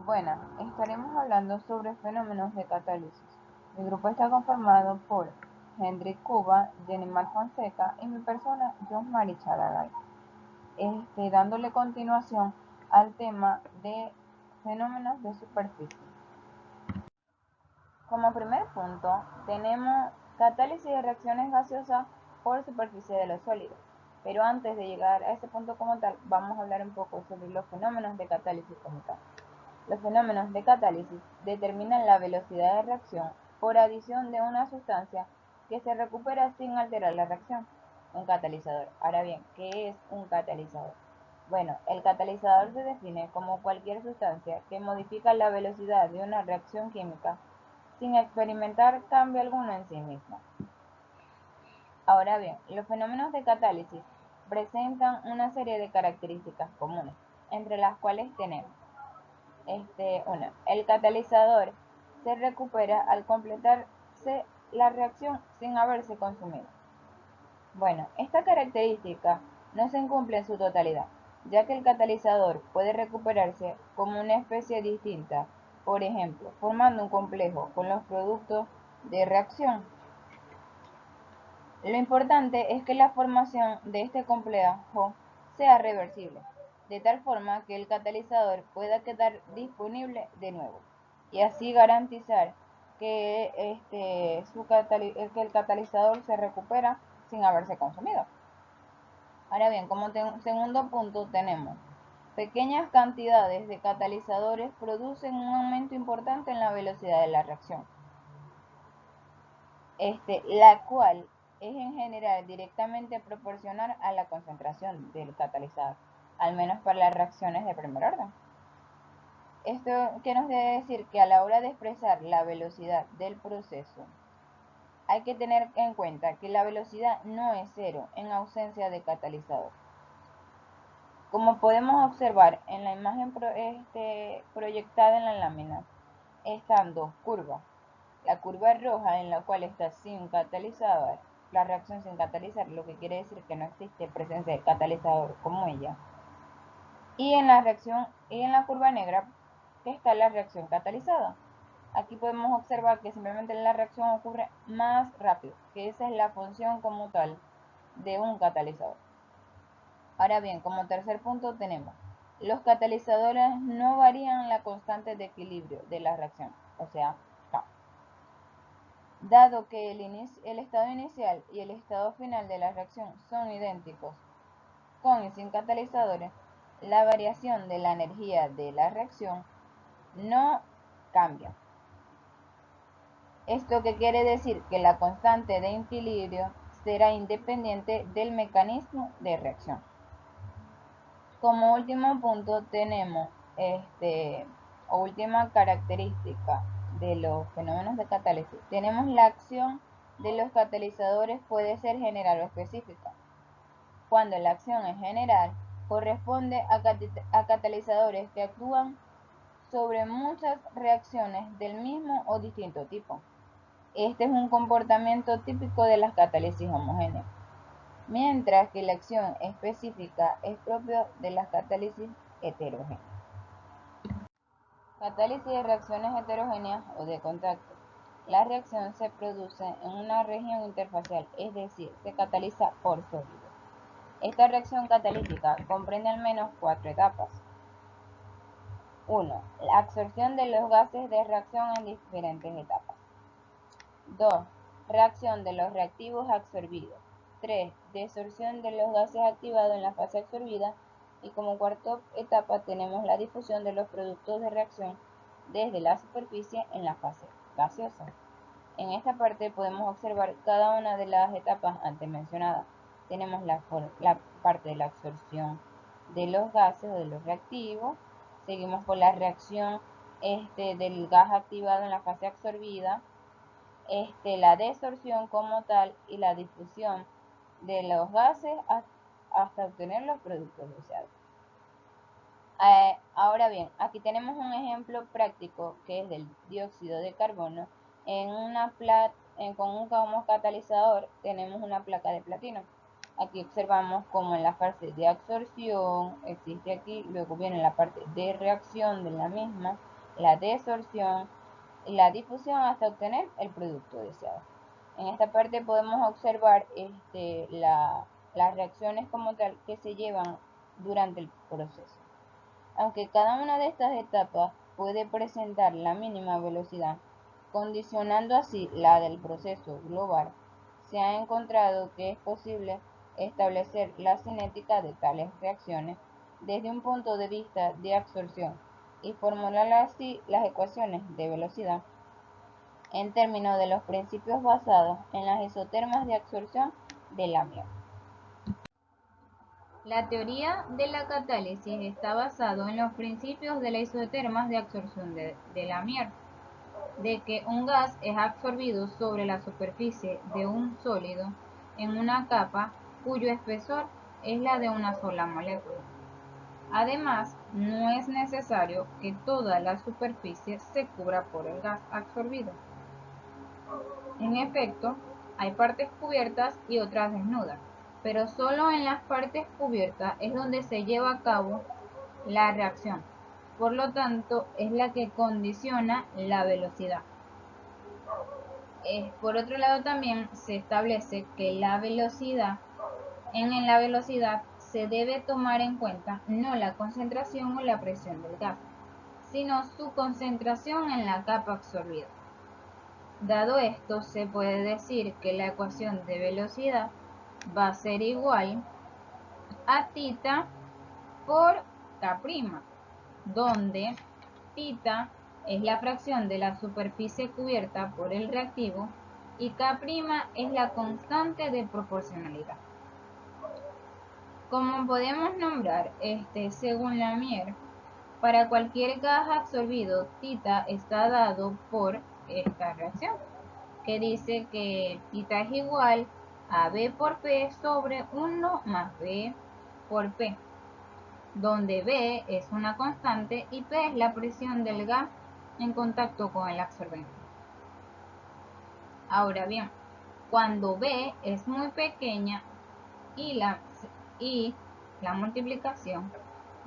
Bueno, estaremos hablando sobre fenómenos de catálisis. Mi grupo está conformado por Hendrik Cuba, Jenimar Fonseca y mi persona, John Mari Charagay. Dándole continuación al tema de fenómenos de superficie. Como primer punto, tenemos catálisis de reacciones gaseosas por superficie de los sólidos. Pero antes de llegar a ese punto como tal, vamos a hablar un poco sobre los fenómenos de catálisis como tal. Los fenómenos de catálisis determinan la velocidad de reacción por adición de una sustancia que se recupera sin alterar la reacción. Un catalizador. Ahora bien, ¿qué es un catalizador? Bueno, el catalizador se define como cualquier sustancia que modifica la velocidad de una reacción química sin experimentar cambio alguno en sí misma. Ahora bien, los fenómenos de catálisis presentan una serie de características comunes, entre las cuales tenemos el catalizador se recupera al completarse la reacción sin haberse consumido. Bueno, esta característica no se cumple en su totalidad, ya que el catalizador puede recuperarse como una especie distinta, por ejemplo, formando un complejo con los productos de reacción. Lo importante es que la formación de este complejo sea reversible, de tal forma que el catalizador pueda quedar disponible de nuevo y así garantizar que, el catalizador se recupera sin haberse consumido. Ahora bien, como segundo punto tenemos pequeñas cantidades de catalizadores producen un aumento importante en la velocidad de la reacción, la cual es en general directamente proporcional a la concentración del catalizador, al menos para las reacciones de primer orden. Esto que nos debe decir que a la hora de expresar la velocidad del proceso, hay que tener en cuenta que la velocidad no es cero en ausencia de catalizador. Como podemos observar en la imagen proyectada en la lámina, están dos curvas. La curva roja, en la cual está sin catalizador, la reacción sin catalizar, lo que quiere decir que no existe presencia de catalizador como ella. Y en la curva negra que está la reacción catalizada. Aquí podemos observar que simplemente la reacción ocurre más rápido, que esa es la función como tal de un catalizador. Ahora bien, como tercer punto tenemos, los catalizadores no varían la constante de equilibrio de la reacción, o sea, K. Dado que el estado inicial y el estado final de la reacción son idénticos con y sin catalizadores, la variación de la energía de la reacción no cambia. Esto que quiere decir que la constante de equilibrio será independiente del mecanismo de reacción. Como último punto tenemos última característica de los fenómenos de catálisis. Tenemos la acción de los catalizadores puede ser general o específica. Cuando la acción es general, corresponde a catalizadores que actúan sobre muchas reacciones del mismo o distinto tipo. Este es un comportamiento típico de las catálisis homogéneas, mientras que la acción específica es propio de las catálisis heterogéneas. Catálisis de reacciones heterogéneas o de contacto. La reacción se produce en una región interfacial, es decir, se cataliza por sólidos. Esta reacción catalítica comprende al menos 4 etapas. 1. La absorción de los gases de reacción en diferentes etapas. 2. Reacción de los reactivos absorbidos. 3. Desorción de los gases activados en la fase absorbida. Y como cuarta etapa tenemos la difusión de los productos de reacción desde la superficie en la fase gaseosa. En esta parte podemos observar cada una de las etapas antes mencionadas. Tenemos la parte de la absorción de los gases o de los reactivos. Seguimos con la reacción del gas activado en la fase absorbida. La desorción como tal y la difusión de los gases hasta obtener los productos deseados. Ahora bien, aquí tenemos un ejemplo práctico que es del dióxido de carbono. Con un como catalizador tenemos una placa de platino. Aquí observamos como en la fase de absorción existe aquí, luego viene la parte de reacción de la misma, la desorción y la difusión hasta obtener el producto deseado. En esta parte podemos observar las reacciones como tal que se llevan durante el proceso. Aunque cada una de estas etapas puede presentar la mínima velocidad, condicionando así la del proceso global, se ha encontrado que es posible establecer la cinética de tales reacciones desde un punto de vista de absorción y formular así las ecuaciones de velocidad en términos de los principios basados en las isotermas de absorción de Lamier. La teoría de la catálisis está basada en los principios de las isotermas de absorción de Lamier, de que un gas es absorbido sobre la superficie de un sólido en una capa cuyo espesor es la de una sola molécula. Además, no es necesario que toda la superficie se cubra por el gas absorbido. En efecto, hay partes cubiertas y otras desnudas, pero solo en las partes cubiertas es donde se lleva a cabo la reacción. Por lo tanto, es la que condiciona la velocidad. Por otro lado, también se establece que en la velocidad se debe tomar en cuenta no la concentración o la presión del gas, sino su concentración en la capa absorbida. Dado esto, se puede decir que la ecuación de velocidad va a ser igual a θ por K', donde θ es la fracción de la superficie cubierta por el reactivo y K' es la constante de proporcionalidad. Como podemos nombrar, según Lamier, para cualquier gas absorbido, θ está dado por esta reacción, que dice que θ es igual a B por P sobre 1 más B por P, donde B es una constante y P es la presión del gas en contacto con el absorbente. Ahora bien, cuando B es muy pequeña y la multiplicación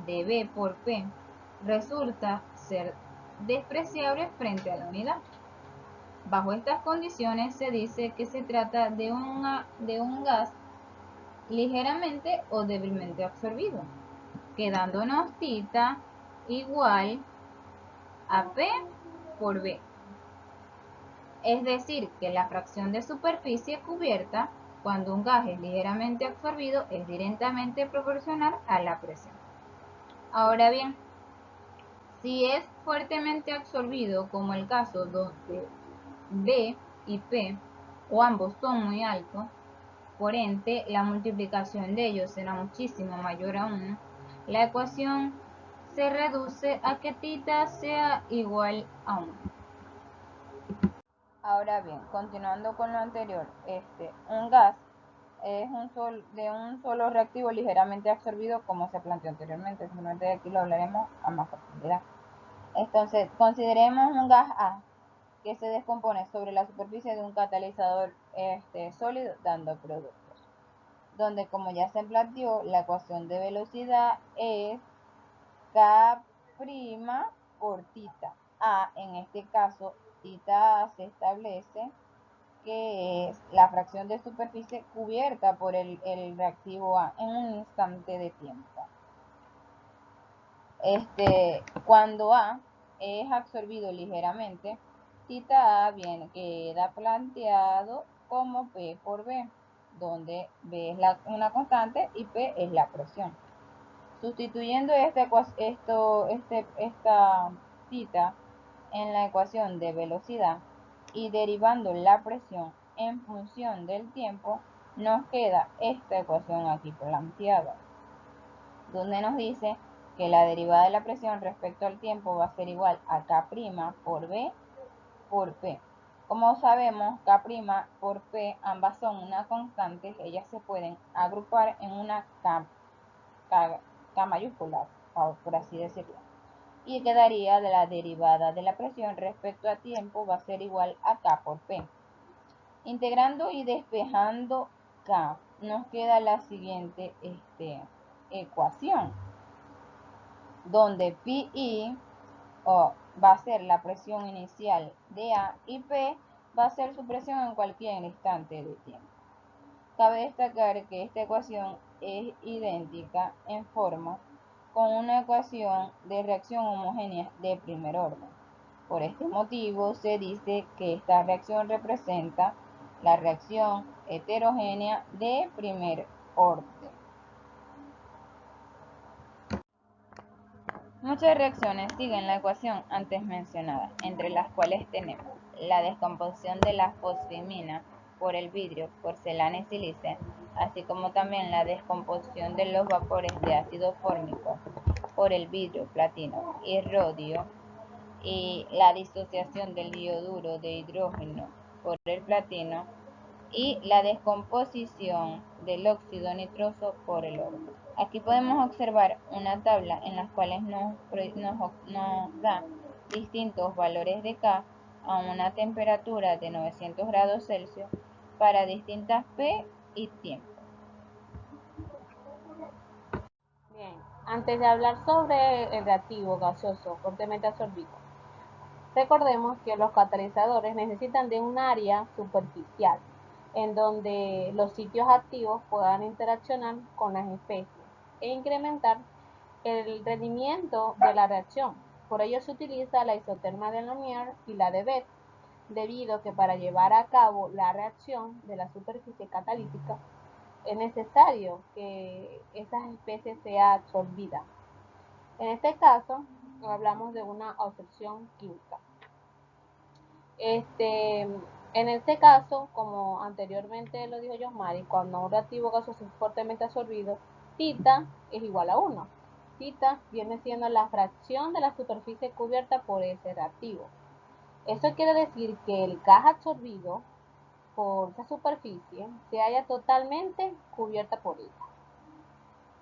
de B por P resulta ser despreciable frente a la unidad. Bajo estas condiciones se dice que se trata de un gas ligeramente o débilmente absorbido, quedándonos θ igual a P por B. Es decir, que la fracción de superficie cubierta cuando un gas es ligeramente absorbido es directamente proporcional a la presión. Ahora bien, si es fuertemente absorbido, como el caso donde B y P o ambos son muy altos, por ende la multiplicación de ellos será muchísimo mayor a 1, la ecuación se reduce a que θ sea igual a 1. Ahora bien, continuando con lo anterior, un gas es de un solo reactivo ligeramente absorbido, como se planteó anteriormente. Simplemente aquí lo hablaremos a más profundidad. Entonces, consideremos un gas A que se descompone sobre la superficie de un catalizador sólido dando productos, donde, como ya se planteó, la ecuación de velocidad es K' por θ. A, en este caso, θ se establece que es la fracción de superficie cubierta por el reactivo A en un instante de tiempo. Cuando A es absorbido ligeramente, θ queda planteado como P por B, donde B es una constante y P es la presión. Sustituyendo esta θ en la ecuación de velocidad y derivando la presión en función del tiempo, nos queda esta ecuación aquí planteada, donde nos dice que la derivada de la presión respecto al tiempo va a ser igual a K' por B por P. Como sabemos, K' por P, ambas son una constante, ellas se pueden agrupar en una K mayúscula, por así decirlo. Y quedaría de la derivada de la presión respecto a tiempo va a ser igual a K por P. Integrando y despejando K nos queda la siguiente ecuación, donde Pi va a ser la presión inicial de A y P va a ser su presión en cualquier instante de tiempo. Cabe destacar que esta ecuación es idéntica en forma con una ecuación de reacción homogénea de primer orden. Por este motivo se dice que esta reacción representa la reacción heterogénea de primer orden. Muchas reacciones siguen la ecuación antes mencionada, entre las cuales tenemos la descomposición de la fosfimina por el vidrio, porcelana y sílice, así como también la descomposición de los vapores de ácido fórmico por el vidrio, platino y rodio, y la disociación del dioduro de hidrógeno por el platino y la descomposición del óxido nitroso por el oro. Aquí podemos observar una tabla en la cual nos da distintos valores de K a una temperatura de 900 grados Celsius para distintas P y tiempo. Bien, antes de hablar sobre el reactivo gaseoso fuertemente absorbido, recordemos que los catalizadores necesitan de un área superficial en donde los sitios activos puedan interaccionar con las especies e incrementar el rendimiento de la reacción. Por ello se utiliza la isoterma de Lamier y la de Bethe, debido a que para llevar a cabo la reacción de la superficie catalítica es necesario que esas especies sea absorbida. En este caso, hablamos de una absorción química. En este caso, como anteriormente lo dijo Josmari, cuando un reactivo gaseoso es fuertemente absorbido, θ es igual a 1. θ viene siendo la fracción de la superficie cubierta por ese reactivo. Eso quiere decir que el gas absorbido por esa superficie se halla totalmente cubierta por ella,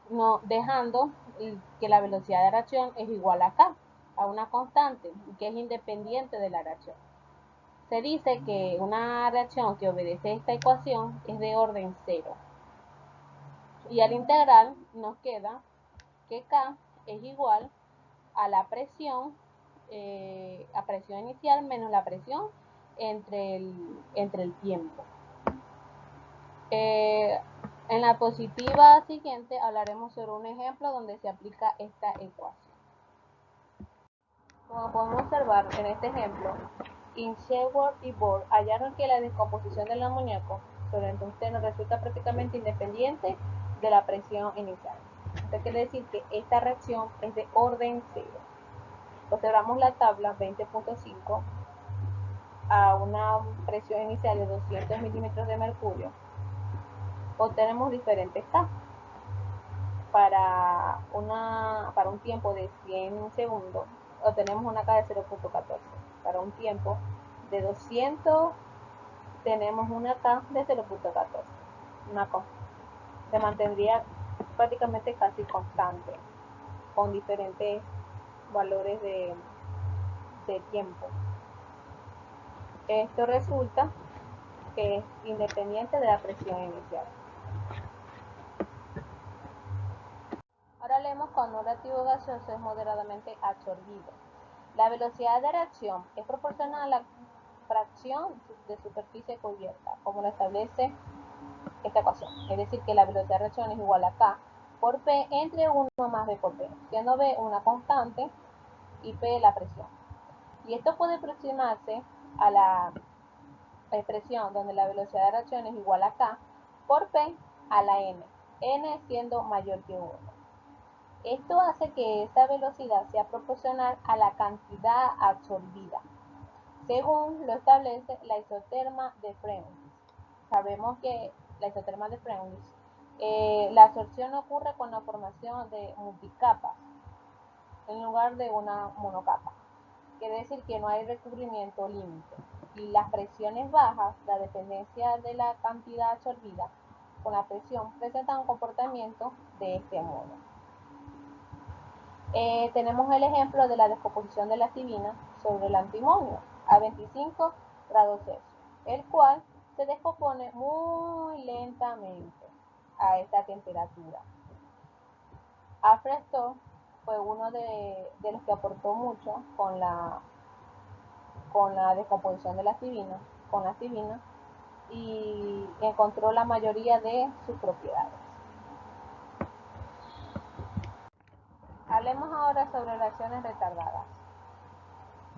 no dejando que la velocidad de reacción es igual a K, a una constante que es independiente de la reacción. Se dice que una reacción que obedece esta ecuación es de orden 0. Y al integral nos queda que K es igual a la presión inicial menos la presión entre el tiempo. En la diapositiva siguiente hablaremos sobre un ejemplo donde se aplica esta ecuación. Como podemos observar en este ejemplo, Inchworth y Bohr hallaron que la descomposición del amoníaco sobre el tungsteno resulta prácticamente independiente de la presión inicial. Esto quiere decir que esta reacción es de orden 0. Observamos la tabla 20.5 a una presión inicial de 200 milímetros de mercurio. Obtenemos diferentes K. Para un tiempo de 100 segundos obtenemos una K de 0.14. Para un tiempo de 200 tenemos una K de 0.14. Una K se mantendría prácticamente casi constante con diferentes valores de tiempo. Esto resulta que es independiente de la presión inicial. Ahora leemos cuando un reactivo gaseoso es moderadamente absorbido. La velocidad de reacción es proporcional a la fracción de superficie cubierta, como lo establece esta ecuación. Es decir, que la velocidad de reacción es igual a K por P entre 1 más B por P, siendo B una constante y P la presión. Y esto puede aproximarse a la expresión donde la velocidad de reacción es igual a K por P a la N siendo mayor que 1. Esto hace que esta velocidad sea proporcional a la cantidad absorbida, según lo establece la isoterma de Freundlich. Sabemos que la isoterma de Freundlich, la absorción ocurre con la formación de multicapas en lugar de una monocapa. Quiere decir que no hay recubrimiento límite. Y las presiones bajas, la dependencia de la cantidad absorbida con la presión, presentan un comportamiento de este modo. Tenemos el ejemplo de la descomposición de la activina sobre el antimonio a 25 grados Celsius, el cual se descompone muy lentamente. a esta temperatura. Alfred Stowe fue uno de los que aportó mucho con la descomposición de la activina y encontró la mayoría de sus propiedades. Hablemos ahora sobre reacciones retardadas.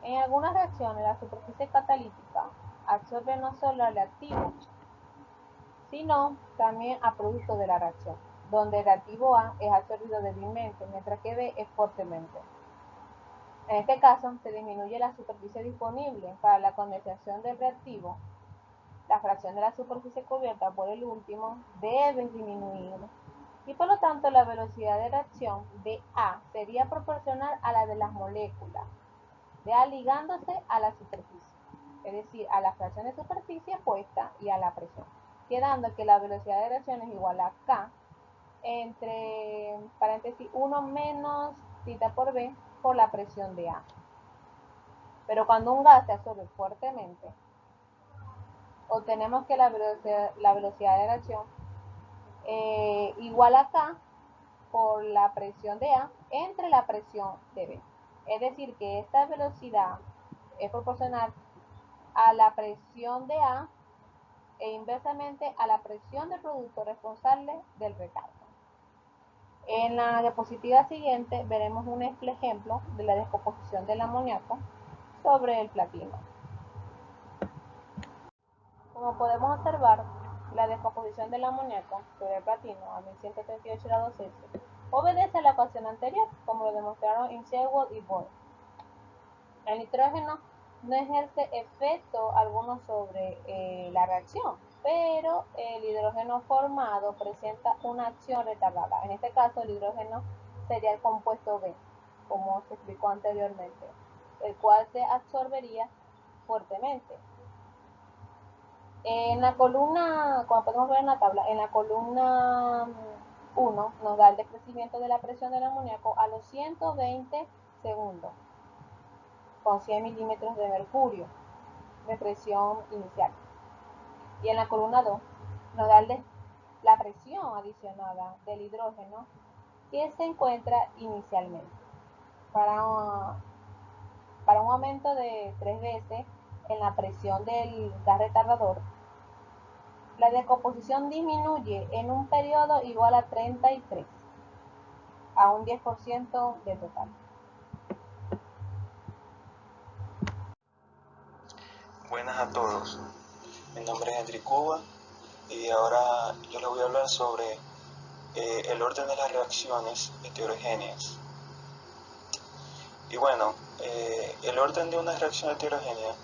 En algunas reacciones, la superficie catalítica absorbe no solo al reactivo, sino también a producto de la reacción, donde el reactivo A es absorbido débilmente, mientras que B es fuertemente. En este caso, se disminuye la superficie disponible para la condensación del reactivo. La fracción de la superficie cubierta por el último debe disminuir y por lo tanto la velocidad de reacción de A sería proporcional a la de las moléculas de A ligándose a la superficie, es decir, a la fracción de superficie puesta y a la presión, quedando que la velocidad de reacción es igual a K entre paréntesis 1 menos θ por B por la presión de A. Pero cuando un gas se absorbe fuertemente, obtenemos que la velocidad de reacción igual a K por la presión de A entre la presión de B. Es decir, que esta velocidad es proporcional a la presión de A e inversamente a la presión del producto responsable del recargo. En la diapositiva siguiente veremos un ejemplo de la descomposición del amoníaco sobre el platino. Como podemos observar, la descomposición del amoníaco sobre el platino a 1138 grados Celsius obedece a la ecuación anterior, como lo demostraron Sherwood y Boyle. El nitrógeno no ejerce efecto alguno sobre la reacción, pero el hidrógeno formado presenta una acción retardada. En este caso, el hidrógeno sería el compuesto B, como se explicó anteriormente, el cual se absorbería fuertemente. En la columna, como podemos ver en la tabla, en la columna 1 nos da el decrecimiento de la presión del amoníaco a los 120 segundos con 100 milímetros de mercurio de presión inicial. Y en la columna 2 nos da la presión adicionada del hidrógeno que se encuentra inicialmente para un aumento de 3 veces en la presión del gas retardador. La descomposición disminuye en un periodo igual a 33, a un 10% del total. Buenas a todos, mi nombre es Henry Cuba y ahora yo les voy a hablar sobre el orden de las reacciones heterogéneas. Y bueno, el orden de una reacción heterogénea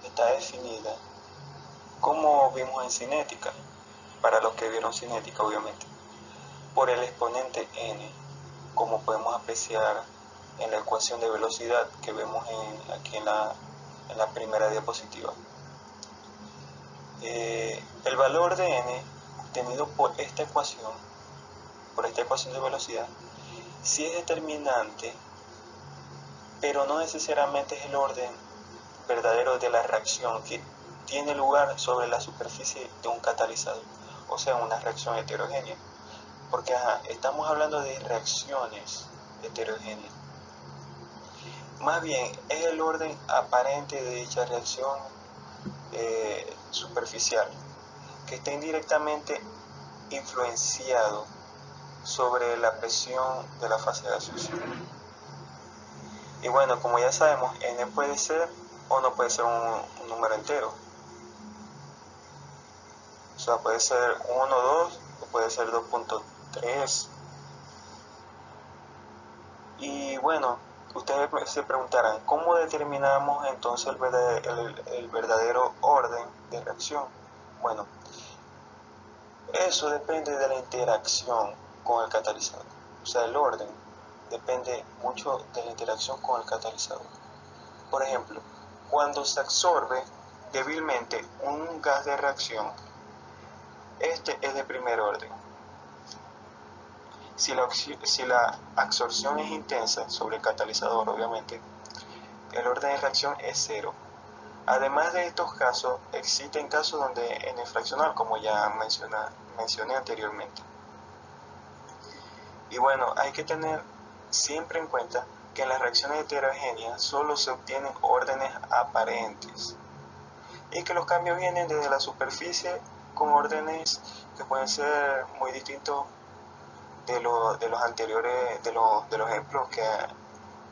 está definida como vimos en cinética, para los que vieron cinética obviamente, por el exponente n, como podemos apreciar en la ecuación de velocidad que vemos aquí en la primera diapositiva. El valor de n obtenido por esta ecuación de velocidad, sí es determinante, pero no necesariamente es el orden verdadero de la reacción que tiene lugar sobre la superficie de un catalizador, o sea, una reacción heterogénea, porque estamos hablando de reacciones heterogéneas. Más bien, es el orden aparente de dicha reacción superficial, que está indirectamente influenciado sobre la presión de la fase gaseosa. Y bueno, como ya sabemos, n puede ser o no puede ser un número entero. O sea, puede ser 1, 2 o puede ser 2.3. Y bueno, ustedes se preguntarán, ¿cómo determinamos entonces el verdadero orden de reacción? Bueno, eso depende de la interacción con el catalizador. O sea, el orden depende mucho de la interacción con el catalizador. Por ejemplo, cuando se absorbe débilmente un gas de reacción, este es de primer orden. Si la absorción es intensa sobre el catalizador, obviamente, el orden de reacción es 0. Además de estos casos, existen casos donde n es fraccional, como ya mencioné anteriormente. Y bueno, hay que tener siempre en cuenta que en las reacciones heterogéneas solo se obtienen órdenes aparentes y que los cambios vienen desde la superficie con órdenes que pueden ser muy distintos de los anteriores, de los ejemplos que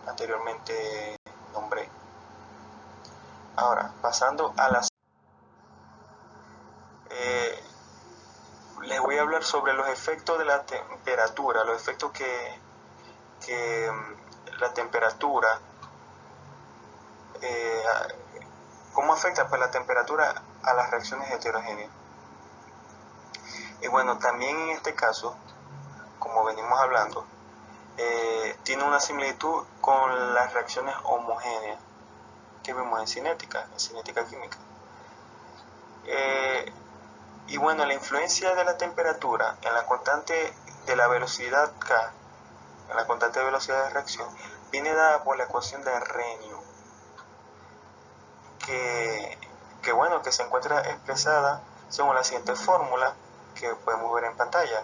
anteriormente nombré. Ahora, pasando a las... les voy a hablar sobre los efectos de la temperatura, los efectos que la temperatura, cómo afecta pues la temperatura a las reacciones heterogéneas. Y bueno, también en este caso, como venimos hablando, tiene una similitud con las reacciones homogéneas que vimos en cinética química. Y bueno, la influencia de la temperatura en la constante de la velocidad K, en la constante de velocidad de reacción, viene dada por la ecuación de Renio, que se encuentra expresada según la siguiente fórmula que podemos ver en pantalla,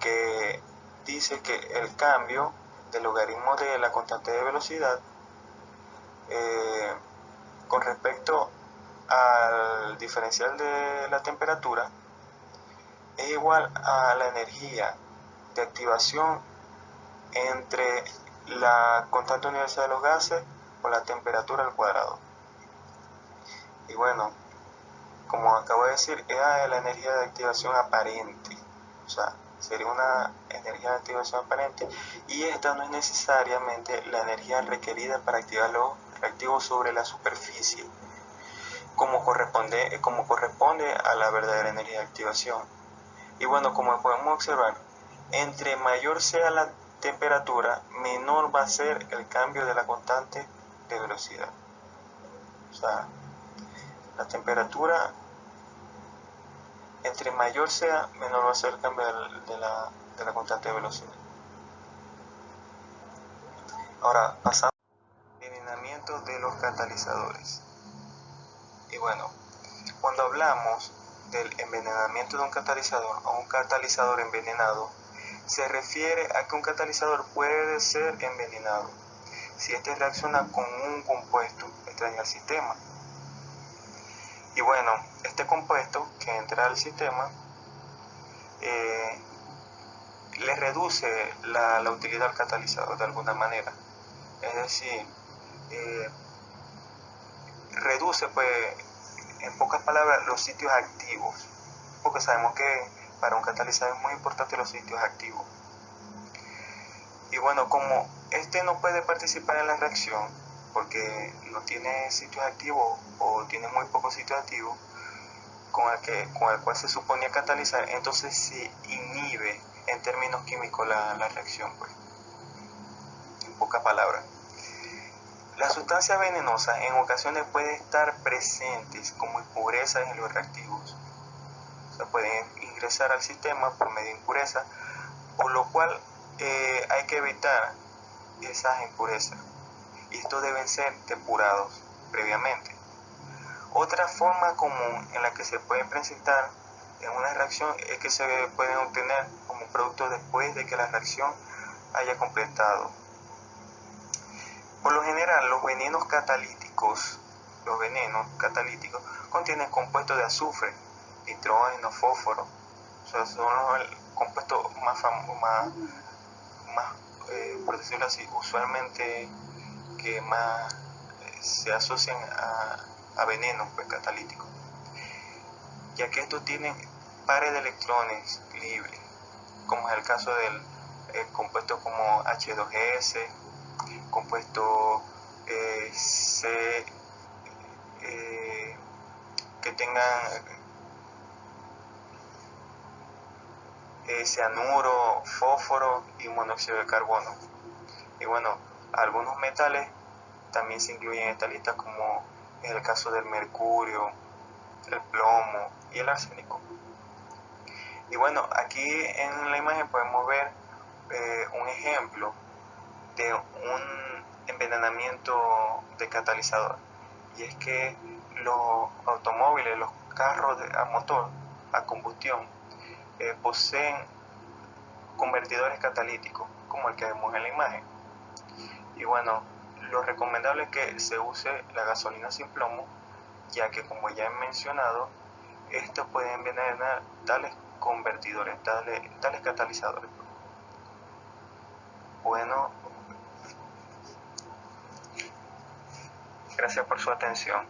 que dice que el cambio del logaritmo de la constante de velocidad con respecto al diferencial de la temperatura es igual a la energía de activación entre la constante universal de los gases o la temperatura al cuadrado. Y bueno, como acabo de decir, es la energía de activación aparente, o sea, sería una energía de activación aparente, y esta no es necesariamente la energía requerida para activar los reactivos sobre la superficie, como corresponde a la verdadera energía de activación. Y bueno, como podemos observar, entre mayor sea la temperatura, menor va a ser el cambio de la constante de velocidad. O sea, la temperatura, entre mayor sea, menor va a ser el cambio de la constante de velocidad. Ahora, pasamos al envenenamiento de los catalizadores. Y bueno, cuando hablamos del envenenamiento de un catalizador o un catalizador envenenado, se refiere a que un catalizador puede ser envenenado si éste reacciona con un compuesto extraño al sistema. Y bueno, este compuesto que entra al sistema le reduce la utilidad al catalizador de alguna manera. Es decir, reduce, pues, en pocas palabras, los sitios activos, porque sabemos que para un catalizador es muy importante los sitios activos. Y bueno, como este no puede participar en la reacción porque no tiene sitios activos o tiene muy pocos sitios activos con el cual se suponía catalizar, entonces se inhibe en términos químicos la reacción, pues, en pocas palabras. Las sustancias venenosas en ocasiones pueden estar presentes como impurezas en los reactivos. O sea, pueden ingresar al sistema por medio de impurezas, por lo cual hay que evitar esas impurezas. Y estos deben ser depurados previamente. Otra forma común en la que se pueden presentar en una reacción es que se pueden obtener como producto después de que la reacción haya completado. Por lo general, los venenos catalíticos contienen compuestos de azufre, nitrógeno, fósforo. O sea, son los compuestos más por decirlo así, usualmente que más se asocian a venenos, pues, catalíticos, ya que estos tienen pares de electrones libres, como es el caso del compuesto como H2S, compuesto C, que tengan cianuro, fósforo y monóxido de carbono. Y bueno, algunos metales también se incluyen en esta lista, como es el caso del mercurio, el plomo y el arsénico. Y bueno, aquí en la imagen podemos ver un ejemplo de un envenenamiento de catalizador, y es que los automóviles, los carros a motor, a combustión, poseen convertidores catalíticos, como el que vemos en la imagen. Y bueno, lo recomendable es que se use la gasolina sin plomo, ya que como ya he mencionado, estos pueden envenenar tales convertidores, tales catalizadores. Bueno, gracias por su atención.